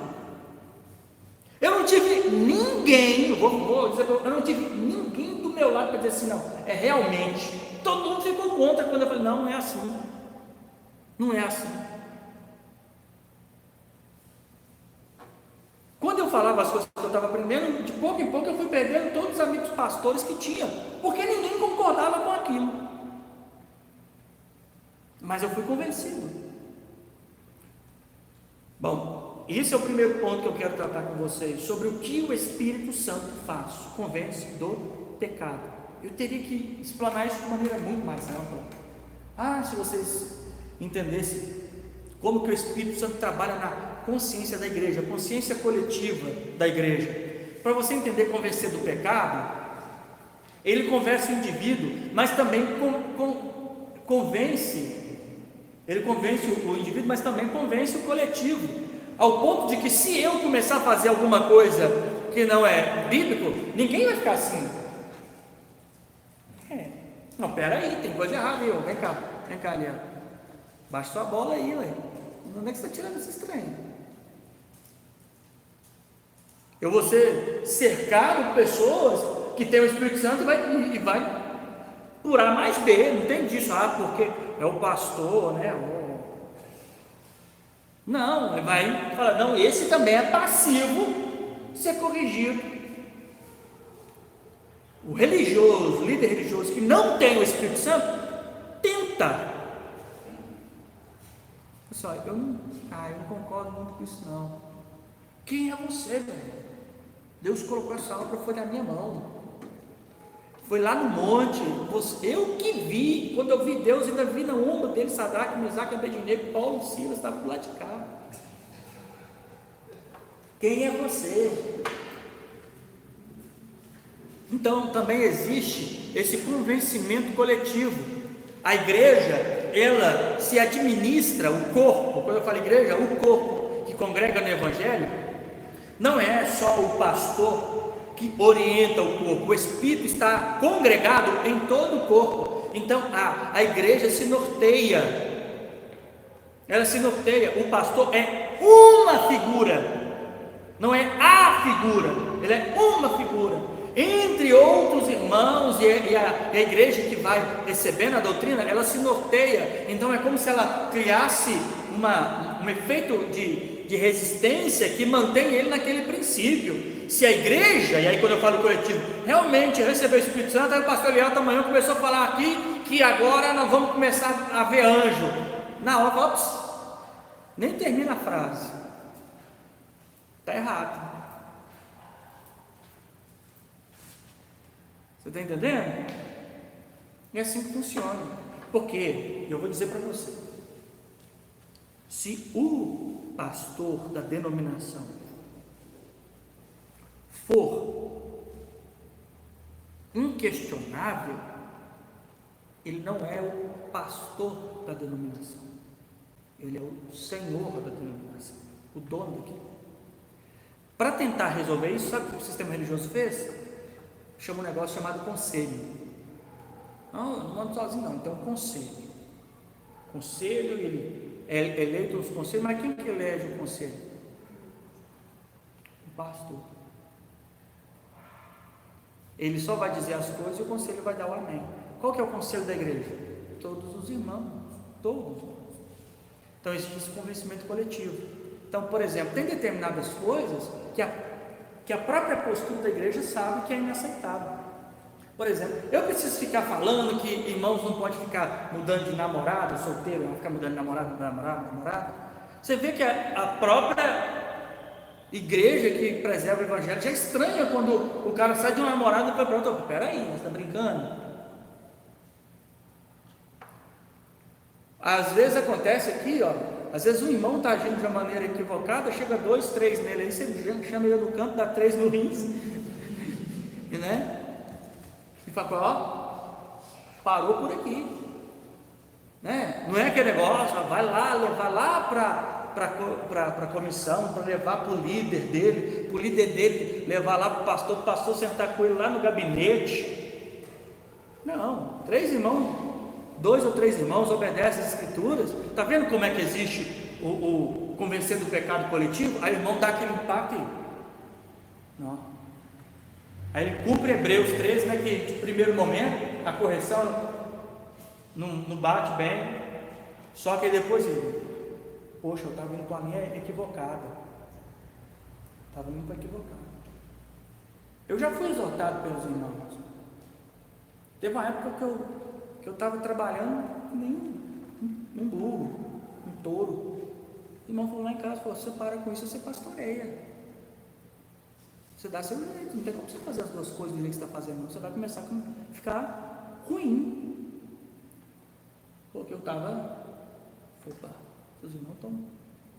Eu não tive ninguém, vou dizer, eu não tive ninguém do meu lado para dizer assim, não, é realmente. Todo mundo ficou contra quando eu falei, não é assim. Não é assim. Quando eu falava as coisas que eu estava aprendendo, de pouco em pouco eu fui perdendo todos os amigos pastores que tinha, porque ninguém concordava com aquilo. Mas eu fui convencido. Bom, esse é o primeiro ponto que eu quero tratar com vocês, sobre o que o Espírito Santo faz, convence do pecado. Eu teria que explanar isso de maneira muito mais ampla. Se vocês entendessem como que o Espírito Santo trabalha na consciência da igreja, consciência coletiva da igreja. Para você entender convencer do pecado, ele convence o indivíduo, mas também convence o indivíduo, mas também convence o coletivo, ao ponto de que se eu começar a fazer alguma coisa que não é bíblico, ninguém vai ficar assim, não, peraí, tem coisa errada aí, vem cá, Liana, baixa sua bola aí, ué. Onde é que você está tirando esses trem? Eu vou ser cercado por pessoas que têm o Espírito Santo e vai por A mais B, não tem disso, porque é o pastor, né? Não, ele vai falar, não, esse também é passivo de ser corrigido. O religioso, o líder religioso que não tem o Espírito Santo, tenta. Pessoal, eu não concordo muito com isso não. Quem é você, velho? Deus colocou essa obra, foi na minha mão, foi lá no monte, eu que vi, quando eu vi Deus, ainda vi na ombro dele, Sadraque, Mesaque, Abednego, Paulo e Silas, estavam do lado de cá, Quem é você? Então também existe esse convencimento coletivo. A igreja, ela se administra, o corpo, quando eu falo igreja, o corpo que congrega no Evangelho, não é só o pastor que orienta o corpo, o Espírito está congregado em todo o corpo. Então a igreja se norteia, ela se norteia. O pastor é uma figura, não é a figura, ele é uma figura. Entre outros irmãos, e a igreja que vai recebendo a doutrina, ela se norteia. Então é como se ela criasse um efeito de resistência que mantém ele naquele princípio. Se a igreja, e aí quando eu falo coletivo, realmente recebeu o Espírito Santo, aí o pastor Eliel amanhã começou a falar aqui que agora nós vamos começar a ver anjo. Na hora, ops, nem termina a frase, está errado. Você está entendendo? É assim que funciona. Porque, eu vou dizer para você, se o pastor da denominação for inquestionável, ele não é o pastor da denominação, ele é o senhor da denominação, o dono daquilo. Para tentar resolver isso, sabe o que o sistema religioso fez? Chama um negócio chamado conselho. Não mando sozinho não, então conselho. Conselho, ele é eleito os conselhos, mas quem que elege o conselho? O pastor. Ele só vai dizer as coisas e o conselho vai dar o amém. Qual que é o conselho da igreja? Todos os irmãos, todos. Então existe esse convencimento coletivo. Então, por exemplo, tem determinadas coisas que a própria postura da igreja sabe que é inaceitável. Por exemplo, eu preciso ficar falando que irmãos não podem ficar mudando de namorado, solteiro, não ficar mudando de namorado. Você vê que a própria igreja que preserva o evangelho já estranha quando o cara sai de um namorado e vai para outro. Peraí, você está brincando? Às vezes acontece aqui, às vezes o irmão está agindo de uma maneira equivocada, chega 2, 3 nele aí, você chama ele do canto, dá 3 no rins, né? E fala, parou por aqui, né? Não é aquele negócio, vai lá, levar lá para a comissão, para levar para o líder dele, levar lá para o pastor sentar com ele lá no gabinete. Não, 3 irmãos, 2 ou 3 irmãos obedecem às escrituras. Está vendo como é que existe o convencer do pecado coletivo? Aí o irmão dá aquele impacto aí. Não. Aí ele cumpre Hebreus 13, né, que de primeiro momento a correção não bate bem, só que depois ele, poxa, eu estava indo para a linha equivocada, eu já fui exortado pelos irmãos. Teve uma época que eu estava trabalhando nem um burro, um touro. O irmão falou lá em casa, você para com isso, você pastoreia. Você dá seu jeito, não tem como você fazer as duas coisas do jeito que você está fazendo, você vai começar a ficar ruim. Porque eu estava, seus irmãos estão,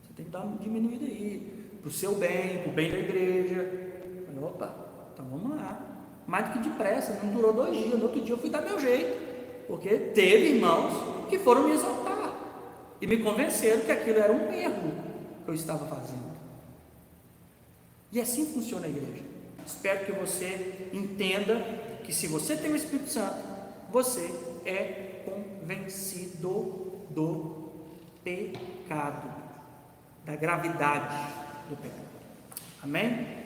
você tem que dar uma diminuída aí, para o seu bem, para o bem da igreja. Falei, então vamos lá. Mais do que depressa, não durou 2 dias, no outro dia eu fui dar meu jeito, porque teve irmãos que foram me exaltar e me convenceram que aquilo era um erro que eu estava fazendo. E assim funciona a igreja. Espero que você entenda que se você tem o Espírito Santo, você é convencido do pecado, da gravidade do pecado. Amém?